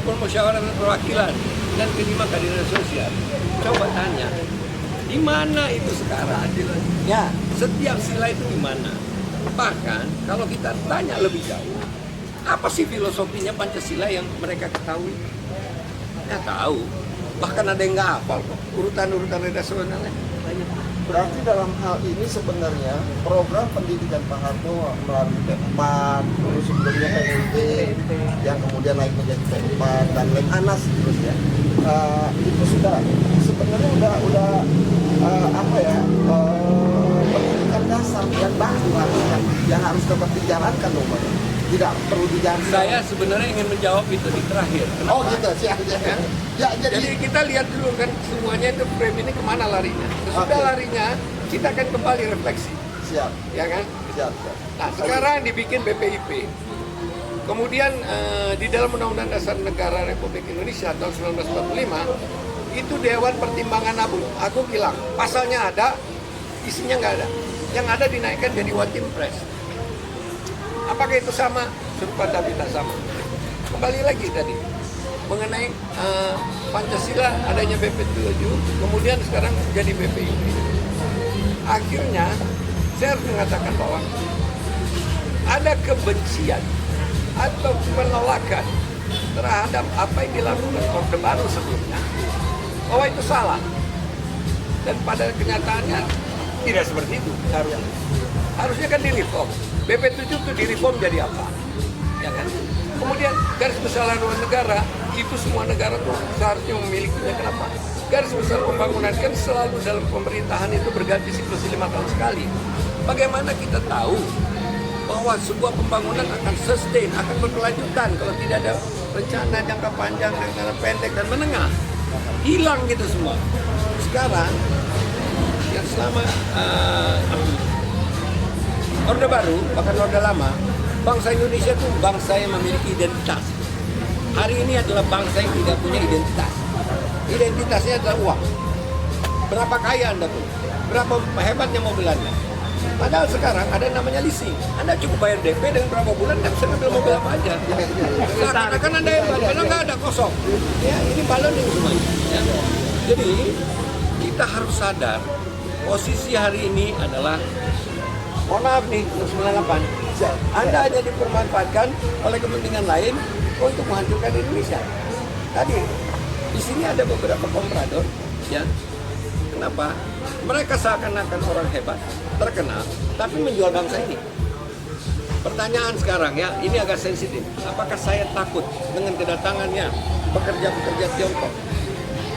permusyawaratan dan perwakilan. Dan 5. Keadilan sosial. Coba tanya, di mana itu sekarang? Ya, setiap sila itu di mana? Bahkan kalau kita tanya lebih jauh, apa sih filosofinya Pancasila yang mereka ketahui? Nggak tahu. Bahkan ada yang nggak hafal kok urutan-urutan redaksionalnya. Berarti dalam hal ini sebenarnya program pendidikan Pak Harto melalui P4, terus sebelumnya PNP, yang kemudian naik menjadi P4 dan Lemhanas terus ya, itu sudah sebenarnya udah pendidikan dasar yang baru yang harus dapat dijalankan dong Pak. Tidak perlu dijalankan. Saya sebenarnya ingin menjawab itu di terakhir. Kenapa? Oh gitu, siap. Ya, Jadi kita lihat dulu kan semuanya itu frame ini kemana larinya. Sesudah larinya kita akan kembali refleksi. Siap. Ya kan? Siap. Nah sekarang dibikin BPIP. Kemudian di dalam Undang-Undang Dasar Negara Republik Indonesia tahun 1945 itu Dewan Pertimbangan Agung hilang. Pasalnya ada, isinya nggak ada. Yang ada dinaikkan jadi One Team Press. Apakah itu sama? Serupa tapi tak sama. Kembali lagi tadi mengenai Pancasila adanya BP7, kemudian sekarang jadi BPIP. Akhirnya saya harus mengatakan bahwa ada kebencian atau penolakan terhadap apa yang dilakukan Orde Baru sebelumnya, bahwa itu salah. Dan pada kenyataannya tidak seperti itu seharusnya. Harusnya kan direform. BP7 itu direform jadi apa? Ya kan? Kemudian garis besar haluan negara, itu semua negara tuh seharusnya memilikinya. Kenapa? Garis besar pembangunan kan selalu dalam pemerintahan itu berganti siklus 5 tahun sekali. Bagaimana kita tahu bahwa sebuah pembangunan akan sustain, akan berkelanjutan kalau tidak ada rencana jangka panjang, jangka pendek dan menengah? Hilang gitu semua. Sekarang yang selama Orde Baru, bahkan Orde Lama, bangsa Indonesia itu bangsa yang memiliki identitas. Hari ini adalah bangsa yang tidak punya identitas. Identitasnya adalah uang. Berapa kaya Anda tuh? Berapa hebatnya mobil Anda? Padahal sekarang ada namanya leasing. Anda cukup bayar DP dengan berapa bulan dan bisa ambil mobil apa aja. Seakan-akan Anda hebat, karena nggak ada kosong. Ya, ini baloning semuanya. Ya. Jadi kita harus sadar posisi hari ini adalah, mohon maaf nih, 98. Anda hanya dipermanfaatkan oleh kepentingan lain untuk menghancurkan Indonesia. Tadi di sini ada beberapa komprador, ya. Kenapa? Mereka seakan-akan orang hebat, terkenal, tapi menjual bangsa ini. Pertanyaan sekarang ya, ini agak sensitif. Apakah saya takut dengan kedatangannya pekerja-pekerja Tiongkok?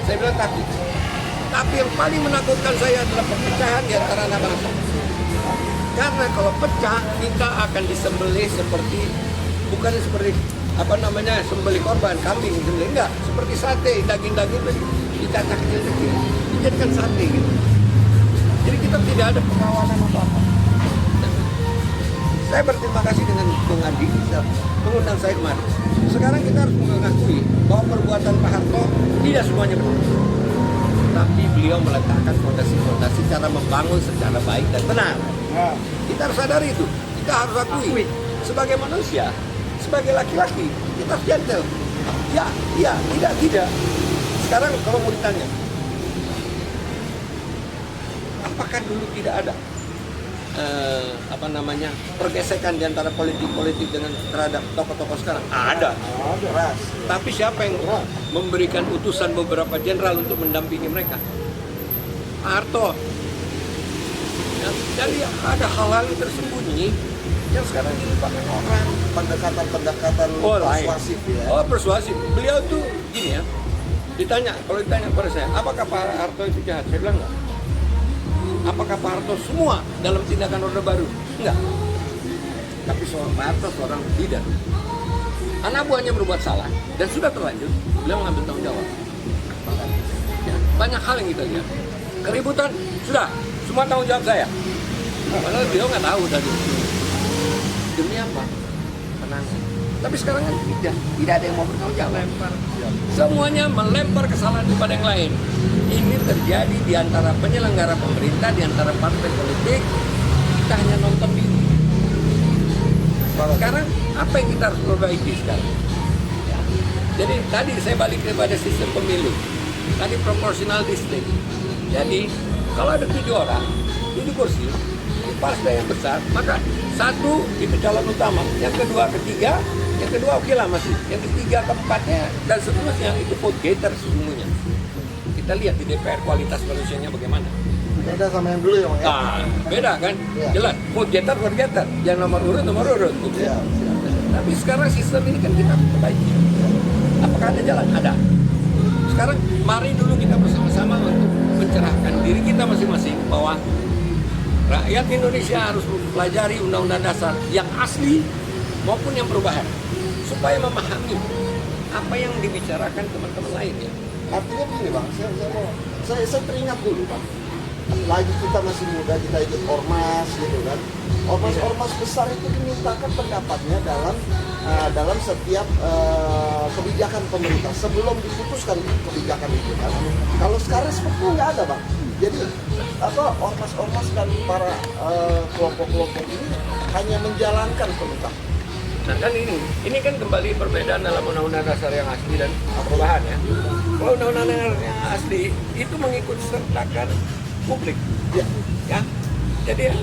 Saya bilang takut. Tapi yang paling menakutkan saya adalah perpecahan di antara anak bangsa. Karena kalau pecah, kita akan disembelih seperti, bukan seperti sembelih korban, kambing, sembelih, enggak, seperti sate, daging-daging dicacah kecil-kecil, dijadikan sate gitu. Jadi kita tidak ada pengawalan apa-apa. Saya berterima kasih dengan Bung Adi, mengundang saya kemarin. Sekarang kita harus mengakui bahwa perbuatan Pak Harto tidak semuanya benar. Tapi beliau meletakkan fondasi-fondasi cara membangun secara baik dan benar. Kita harus sadari itu. Kita harus akui. Sebagai manusia, sebagai laki-laki, kita harus gentle. Ya, tidak. Sekarang kalau mau ditanya, apakah dulu tidak ada pergesekan di antara politik-politik dengan terhadap tokoh-tokoh sekarang? Ada. Tapi siapa yang memberikan utusan beberapa jenderal untuk mendampingi mereka? Pak Harto. Ya, jadi ada hal-hal yang tersembunyi yang sekarang dilupakan orang. Pendekatan-pendekatan Oh, lain. persuasif ya. Oh, persuasif. Beliau tuh gini ya. Kalau ditanya kepada saya, apakah Pak Harto itu jahat? Saya bilang enggak. Apakah Pak Harto semua dalam tindakan Orde Baru? Enggak. Tapi seorang Pak Harto seorang leader. Anak buahnya berbuat salah dan sudah terlanjur, beliau mengambil tanggung jawab. Ya, banyak hal yang kita lihat. Keributan sudah, semua tanggung jawab saya. Padahal beliau nggak tahu tadi. Demi apa? Penangan. Tapi sekarang kan tidak ada yang mau bertanggung jawab. Semuanya melempar kesalahan kepada yang lain. Ini terjadi di antara penyelenggara pemerintah, di antara partai politik. Kita hanya nonton di. Sekarang apa yang kita harus perbaiki sekarang? Ya. Jadi tadi saya balik kepada sistem pemilu. Tadi proporsional district. Jadi kalau ada 7 orang, 7 kursi, partai yang besar, maka 1 itu calon utama, yang kedua, ketiga, yang kedua oke lah masih, yang ketiga, keempatnya, dan seterusnya itu vote getter sesungguhnya. Kita lihat di DPR kualitas manusianya bagaimana. Beda sama yang dulu ya, Bang ya. Nah, beda kan? Iya. Jelas, vote getter. Yang nomor urut. Gitu. Iya. Tapi sekarang sistem ini kan kita perbaiki. Apakah ada jalan? Ada. Sekarang mari dulu kita bersama-sama untuk mencerahkan diri kita masing-masing bahwa rakyat Indonesia harus mempelajari Undang-Undang Dasar yang asli maupun yang perubahan supaya memahami apa yang dibicarakan teman-teman lain ya. Artinya begini Bang, saya teringat dulu Bang. Lagi kita masih muda, kita ikut ormas gitu kan. Ormas besar itu dimintakan pendapatnya dalam setiap kebijakan pemerintah sebelum diputuskan kebijakan itu kan. Kalau sekarang sepertinya nggak ada Bang. Jadi ormas dan para kelompok-kelompok ini hanya menjalankan perintah. Nah kan ini kan kembali perbedaan dalam Undang-Undang Dasar yang asli dan perubahan ya. Kalau Undang-Undang yang asli itu mengikut sertakan publik ya. Jadi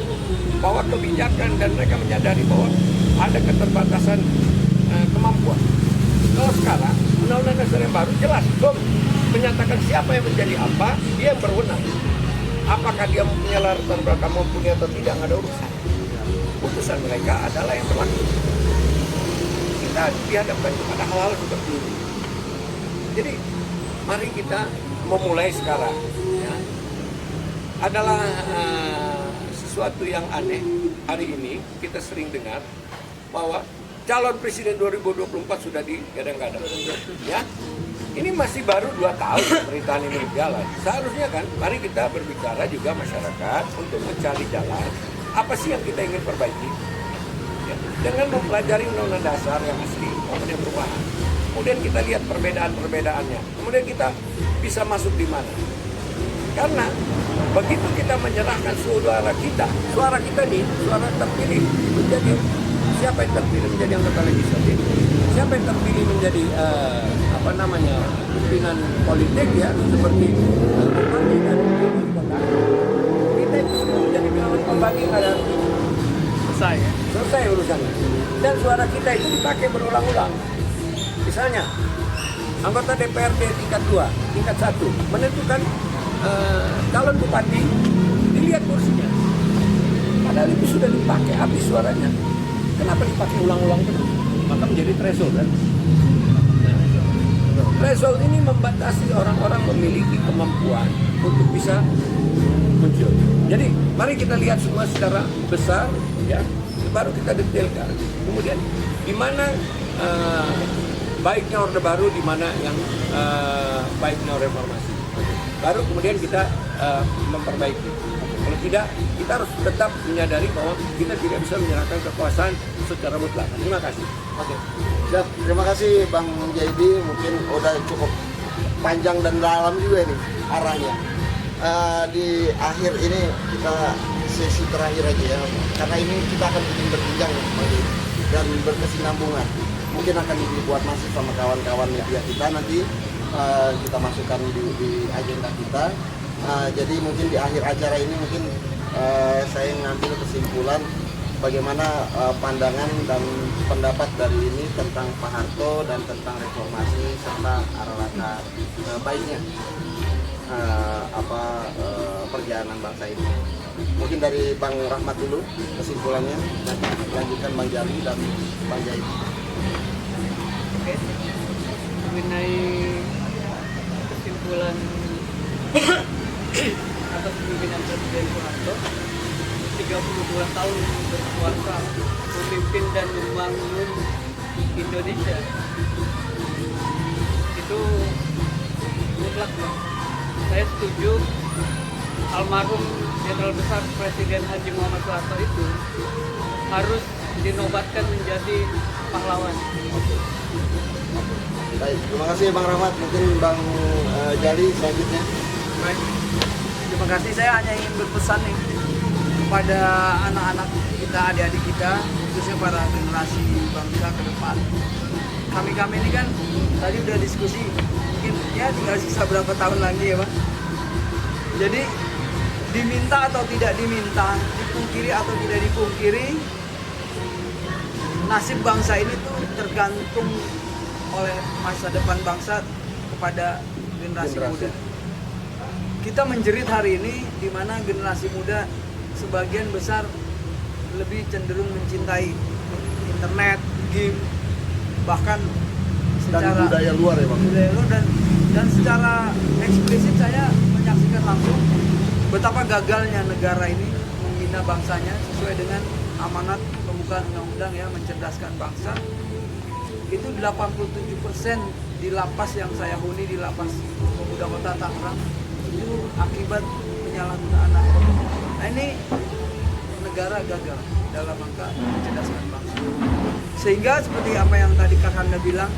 bahwa kebijakan dan mereka menyadari bahwa ada keterbatasan kemampuan. Kalau sekarang Undang-Undang Dasar yang baru jelas menyatakan siapa yang menjadi apa, dia yang berwenang. Apakah dia mempunyai latar belakang mumpuni atau tidak, nggak ada urusan. Putusan mereka adalah yang berlaku. Kita dihadapkan kepada hal-hal seperti ini. Jadi mari kita memulai sekarang. Ya. Adalah sesuatu yang aneh. Hari ini kita sering dengar bahwa calon presiden 2024 sudah digadang-gadang. Ya. Ini masih baru 2 tahun pemerintahan ini berjalan. Seharusnya kan, mari kita berbicara juga masyarakat untuk mencari jalan. Apa sih yang kita ingin perbaiki? Ya, dengan mempelajari Undang-Undang Dasar yang asli, maupun yang perubahan. Kemudian kita lihat perbedaan-perbedaannya. Kemudian kita bisa masuk di mana. Karena begitu kita menyerahkan suara kita nih, suara terpilih menjadi siapa yang terpilih menjadi anggota legislatif, siapa yang terpilih menjadi pimpinan politik ya seperti bupati dan wali kota, kita itu semua menjadi pembagi ada selesai urusannya. Dan suara kita itu dipakai berulang-ulang. Misalnya anggota DPRD tingkat 2, tingkat 1 menentukan calon bupati, dilihat kursinya. Padahal itu sudah dipakai habis suaranya. Kenapa dipakai ulang-ulang terus? Maka menjadi threshold kan? Threshold ini membatasi orang-orang memiliki kemampuan untuk bisa muncul. Jadi mari kita lihat semua secara besar, ya. Baru kita detailkan. Kemudian di mana baiknya Orde Baru, di mana yang baiknya reformasi. Baru kemudian kita memperbaiki. Kalau tidak, kita harus tetap menyadari bahwa kita tidak bisa menyerahkan kekuasaan secara mutlak. Terima kasih. Oke. Siap. Terima kasih Bang Jaidi. Mungkin udah cukup panjang dan dalam juga nih arahnya. Di akhir ini kita sesi terakhir aja ya. Karena ini kita akan bikin berbincang ya, Bang Jaidi, dan berkesinambungan. Mungkin akan dibuat masuk sama kawan-kawan media kita nanti. Kita masukkan di agenda kita. Jadi mungkin di akhir acara ini mungkin saya ngambil kesimpulan bagaimana pandangan dan pendapat dari ini tentang Pak Harto dan tentang reformasi serta arah langkah baiknya perjalanan bangsa ini. Mungkin dari Bang Rahmat dulu kesimpulannya, nanti lanjutkan Bang Jali dan Bang Jai. Oke. Mengenai kesimpulan atas pemimpinan Presiden Soeharto 32 tahun berkuasa memimpin dan membangun Indonesia itu mutlak, Bang. Saya setuju almarhum Jenderal Besar Presiden Haji Muhammad Soeharto itu harus dinobatkan menjadi pahlawan. Baik, terima kasih Bang Rahmat. Mungkin Bang Jali selanjutnya. Baik. Terima kasih. Saya hanya ingin berpesan nih kepada anak-anak kita, adik-adik kita, khususnya para generasi bangsa ke depan. Kami ini kan tadi udah diskusi, mungkin ya tinggal sisa berapa tahun lagi ya Pak. Jadi diminta atau tidak diminta, dipungkiri atau tidak dipungkiri, nasib bangsa ini tuh tergantung oleh masa depan bangsa kepada generasi muda. Kita menjerit hari ini di mana generasi muda sebagian besar lebih cenderung mencintai internet, game, bahkan secara Dan budaya luar ya Bang. budaya luar, dan secara eksplisit saya menyaksikan langsung betapa gagalnya negara ini membina bangsanya sesuai dengan amanat pembukaan undang-undang ya, mencerdaskan bangsa. Itu 87% di lapas yang saya huni, di lapas Pemuda Kota Tangerang, itu akibat penyalahgunaan narkoba. Nah ini negara gagal dalam rangka mencerdaskan bangsa. Sehingga seperti apa yang tadi Kak Handa bilang,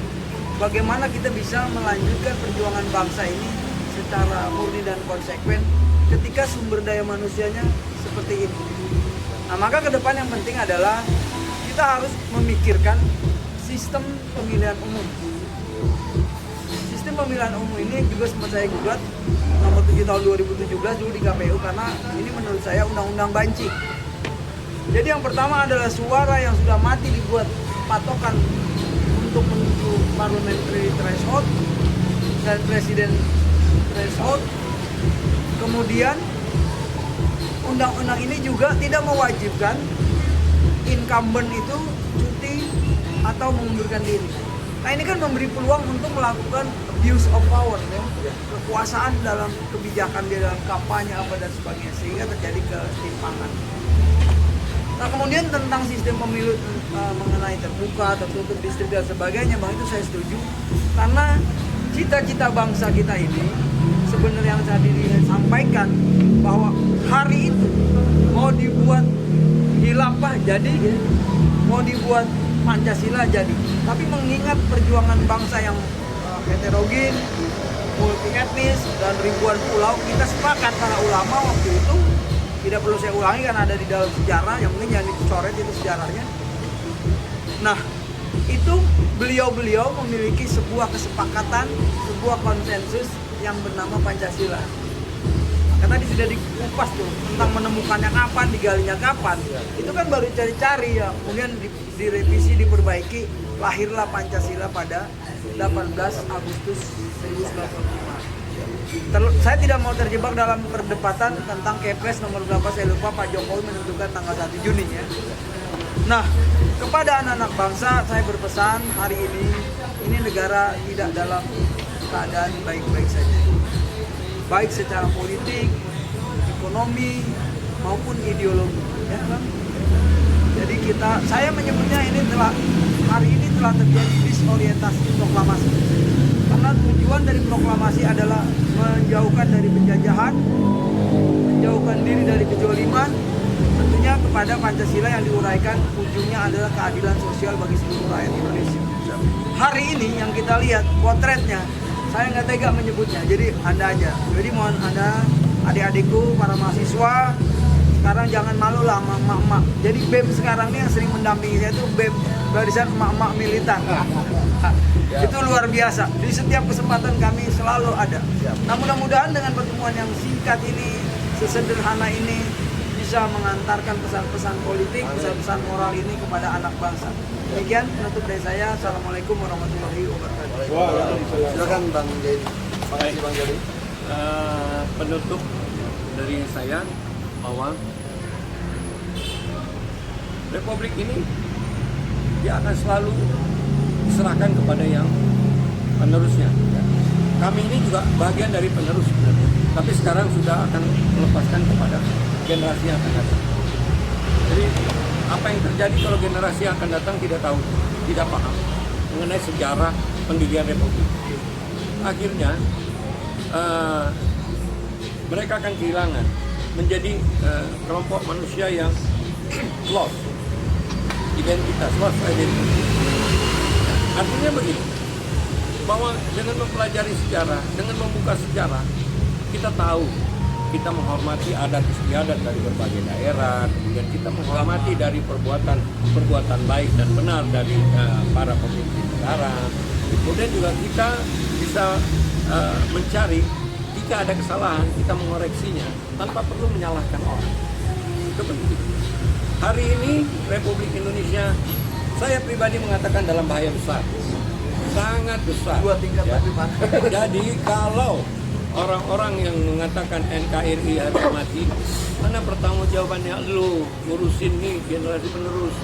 bagaimana kita bisa melanjutkan perjuangan bangsa ini secara murni dan konsekuen ketika sumber daya manusianya seperti ini. Nah maka ke depan yang penting adalah kita harus memikirkan sistem pemilihan umum. Sistem pemilihan umum ini juga sempat saya gugat nomor 7 tahun 2017 dulu di KPU karena ini menurut saya undang-undang banci. Jadi yang pertama adalah suara yang sudah mati dibuat patokan untuk menuju parliamentary threshold dan presiden threshold. Kemudian undang-undang ini juga tidak mewajibkan incumbent itu cuti atau mengundurkan diri. Nah ini kan memberi peluang untuk melakukan abuse of power ya, kekuasaan dalam kebijakan dia dalam kampanye apa dan sebagainya, sehingga terjadi ketimpangan. Nah kemudian tentang sistem pemilu mengenai terbuka, tertutup, distrik dan sebagainya, Bang, itu saya setuju karena cita-cita bangsa kita ini sebenarnya yang tadi disampaikan bahwa hari itu mau dibuat khilafah jadi, mau dibuat Pancasila jadi, tapi mengingat perjuangan bangsa yang heterogen, multi etnis dan ribuan pulau, kita sepakat para ulama waktu itu, tidak perlu saya ulangi karena ada di dalam sejarah, yang mungkin yang dicoret itu sejarahnya. Nah, itu beliau-beliau memiliki sebuah kesepakatan, sebuah konsensus yang bernama Pancasila. Karena tadi sudah dikupas tuh tentang menemukannya kapan, digalinya kapan. Itu kan baru cari-cari ya. Kemudian direvisi, diperbaiki, lahirlah Pancasila pada 18 Agustus 1945. Saya tidak mau terjebak dalam perdebatan tentang Kepres nomor berapa saya lupa, Pak Jokowi menentukan tanggal 1 Juni ya. Nah, kepada anak-anak bangsa saya berpesan hari ini negara tidak dalam keadaan baik-baik saja. Baik secara politik, ekonomi maupun ideologi, ya kan? Jadi saya menyebutnya hari ini telah terjadi disorientasi proklamasi. Karena tujuan dari proklamasi adalah menjauhkan dari penjajahan, menjauhkan diri dari kezaliman, tentunya kepada Pancasila yang diuraikan ujungnya adalah keadilan sosial bagi seluruh rakyat Indonesia. Hari ini yang kita lihat potretnya, saya nggak tega menyebutnya, jadi Anda aja. Jadi mohon Anda, adik-adikku, para mahasiswa, sekarang jangan malu lah emak-emak. Jadi BEM sekarang ini yang sering mendampingi saya itu BEM, barisan emak-emak militan. Itu luar biasa, di setiap kesempatan kami selalu ada. Nah mudah-mudahan dengan pertemuan yang singkat ini, sesederhana ini, bisa mengantarkan pesan-pesan politik, pesan-pesan moral ini kepada anak bangsa. Demikian penutup dari saya. Assalamualaikum warahmatullahi wabarakatuh. Silakan Bang Jai. Terima kasih Bang Jai. Penutup dari saya, bahwa Republik ini dia akan selalu diserahkan kepada yang penerusnya. Kami ini juga bagian dari penerus sebenarnya, tapi sekarang sudah akan melepaskan kepada generasi yang akan datang. Jadi apa yang terjadi kalau generasi yang akan datang tidak tahu, tidak paham mengenai sejarah pendirian Republik. Akhirnya mereka akan kehilangan, menjadi kelompok manusia yang lost identitas, lost identity. Artinya begini, bahwa dengan mempelajari sejarah, dengan membuka sejarah, kita tahu, kita menghormati adat istiadat dari berbagai daerah, kemudian kita menghormati dari perbuatan baik dan benar dari para pemimpin negara. Kemudian juga kita bisa mencari jika ada kesalahan, kita mengoreksinya tanpa perlu menyalahkan orang. Itu penting. Hari ini Republik Indonesia, saya pribadi mengatakan dalam bahaya besar, sangat besar. 2 tingkat ya. lebih mati. Jadi kalau orang-orang yang mengatakan NKRI harus mati, mana pertanggungjawabannya lu ngurusin nih generasi penerus?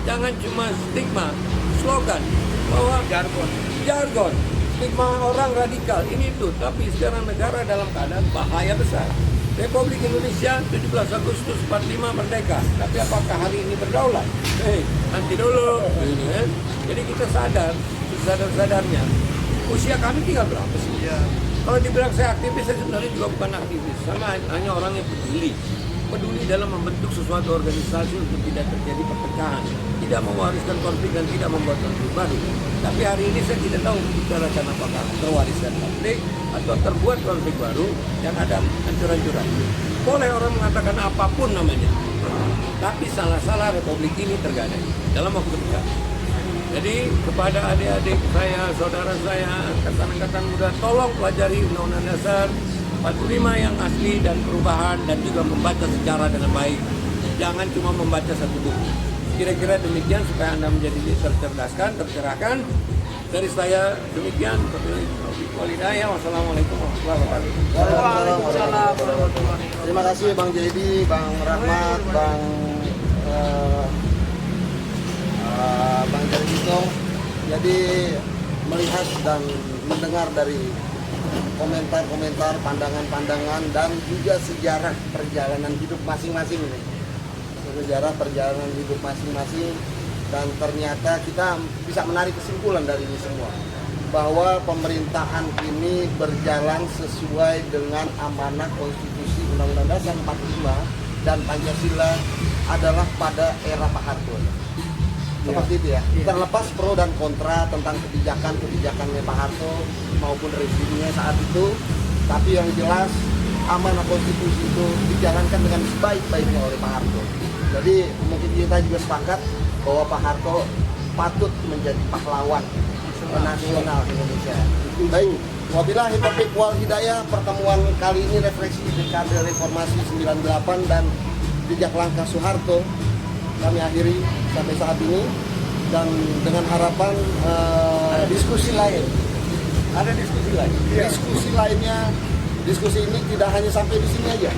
Jangan cuma stigma, slogan bahwa jargon, stigma orang radikal ini itu, tapi sekarang negara dalam keadaan bahaya besar. Republik Indonesia 17 Agustus 45 merdeka, tapi apakah hari ini berdaulat? Nanti dulu. Jadi kita sadar-sadarnya usia kami tinggal berapa sih? Ya. Kalau dibilang saya aktivis, saya sebenarnya juga bukan aktivis. Saya hanya orang yang peduli dalam membentuk sesuatu organisasi untuk tidak terjadi perpecahan, tidak mewariskan konflik dan tidak membuat konflik baru. Tapi hari ini saya tidak tahu membicarakan apakah terwariskan konflik atau terbuat konflik baru yang ada hancur-hancuran. Boleh orang mengatakan apapun namanya, tapi salah-salah Republik ini tergadai dalam waktu dekat. Jadi kepada adik-adik saya, saudara saya, angkatan-angkatan muda, tolong pelajari Undang-Undang Dasar 45 yang asli dan perubahan, dan juga membaca sejarah dengan baik. Jangan cuma membaca satu buku. Kira-kira demikian supaya Anda menjadi tercerdaskan, tercerahkan. Dari saya demikian. Wassalamualaikum warahmatullahi wabarakatuh. Waalaikumsalam warahmatullahi wabarakatuh. Terima kasih Bang Jayadi, Bang Rahmat, Bang Jayadi. Jadi melihat dan mendengar dari komentar-komentar, pandangan-pandangan, dan juga sejarah perjalanan hidup masing-masing ini. Sejarah perjalanan hidup masing-masing, dan ternyata kita bisa menarik kesimpulan dari ini semua, bahwa pemerintahan ini berjalan sesuai dengan amanah konstitusi Undang-Undang Dasar 45 dan Pancasila adalah pada era Pak Harto. Seperti itu ya. Terlepas pro dan kontra tentang kebijakannya Pak Harto maupun rezimnya saat itu, tapi yang jelas amanah konstitusi itu dijalankan dengan sebaik-baiknya oleh Pak Harto. Jadi mungkin kita juga sepakat bahwa Pak Harto patut menjadi pahlawan nasional Indonesia. Baik, wabillahi taufiq wal hidayah. Pertemuan kali ini refleksi dekade reformasi 98 dan jejak langkah Soeharto kami akhiri sampai saat ini, dan dengan harapan diskusi lain. Ada diskusi lain. Diskusi lainnya, diskusi ini tidak hanya sampai di sini aja.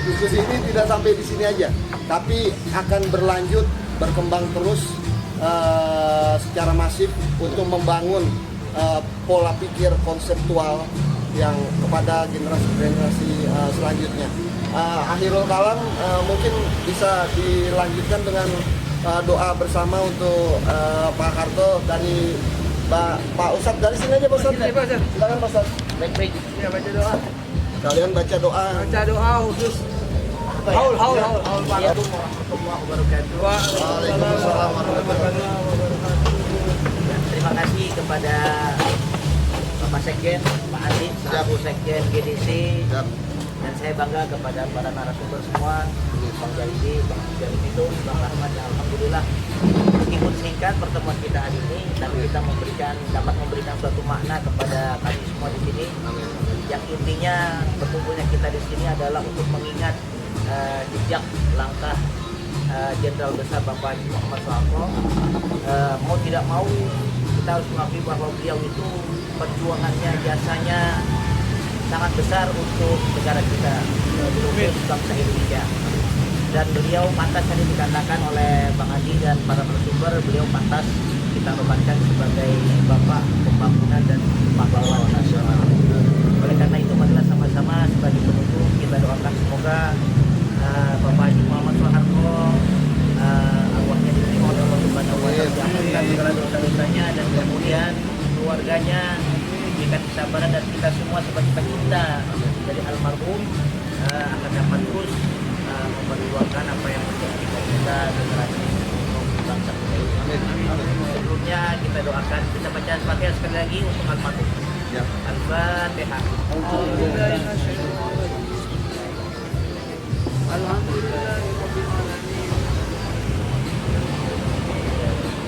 Diskusi ini tidak sampai di sini aja, tapi akan berlanjut, berkembang terus secara masif untuk membangun pola pikir konseptual yang kepada generasi selanjutnya. Akhirul kalam mungkin bisa dilanjutkan dengan doa bersama untuk Pak Harto dari Pak Ustadz. Dari sini aja Pak Ustadz. Silakan Pak Ustadz. Baik-baik. Ya, baca doa. Kalian baca doa. Baca doa khusus. Haul Waalaikumsalam warahmatullahi wabarakatuh. Waalaikumsalam warahmatullahi wabarakatuh. Terima kasih kepada Bapak Sekjen, Pak Andi, selaku Sekjen GDC, dan saya bangga kepada para narasumber semua, Bang Jayadi, Bang Jayadi, Bang Rahmat. Alhamdulillah, meskipun singkat pertemuan kita hari ini, tapi kita dapat memberikan suatu makna kepada kami semua di sini. Yang intinya berkumpulnya kita di sini adalah untuk mengingat jejak langkah Jenderal Besar Bapak Haji Muhammad Soeharto. Mau tidak mau kita harus mengakui bahwa beliau itu perjuangannya, jasanya sangat besar untuk negara kita. seluruh bangsa Indonesia. Dan beliau pantas tadi dikatakan oleh Bang Adi dan para narasumber, beliau pantas kita nobatkan sebagai Bapak Pembangunan dan Pahlawan Nasional. Oleh karena itu marilah sama-sama sebagai penutup kita doakan semoga Bapak Haji Muhammad Soeharto arwahnya diterima oleh Allah Subhanahu wa taala, diampunkan segala dosa-dosanya, dan kemudian keluarganya diberikan kesabaran, dan kita semua sebagai pecinta dari almarhum akan dapat terus memperjuangkan apa yang menjadi cita-cita generasi bangsa kita ini. Sebelumnya kita doakan, kita baca Al-Fatihah sekali lagi untuk almarhum. Al-Fatihah. Alhamdulillahirabbil alamin.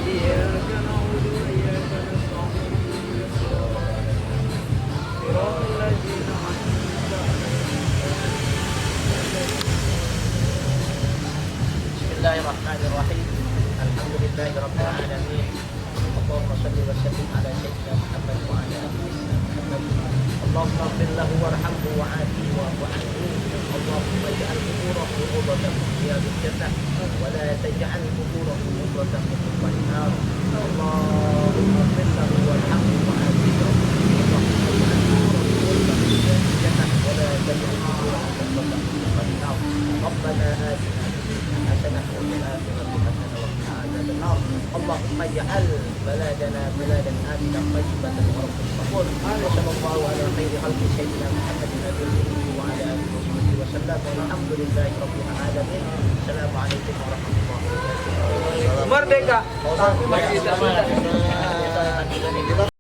Iyyaka na'budu wa iyyaka nasta'in. Shiratal ladzina an'amta 'alaihim. Bismillahirrahmanirrahim. Alhamdulillahirabbil alamin. Allahumma shalli wa sallim ala sayyidina Muhammad wa ala ali Muhammad. Allahumma ighfir lahu warhamhu wa'afihi wa'fu anhu. Allahumma ij'al quburahu rawdatan min riyadil jannah wa la taj'al quburahu rawdatan min riyadin nar. Allahumma ighfir lahu warhamhu wa'afihi wa'fu anhu. Allahumma ij'al quburahu rawdatan min riyadil jannah wa la taj'al quburahu rawdatan min riyadin nar. Rabbana atina حسنة وفي الآخرة حسنة وقنا عذاب النار. اللهم اجعل بلادنا بلادا آمنا طيبة ورب الصبور. وصلى الله على خير خلق سيدنا محمد نبيه وعلى آله وصحبه وسلم والحمد لله رب العالمين. السلام عليكم ورحمة الله وبركاته. Merdeka. Merdeka.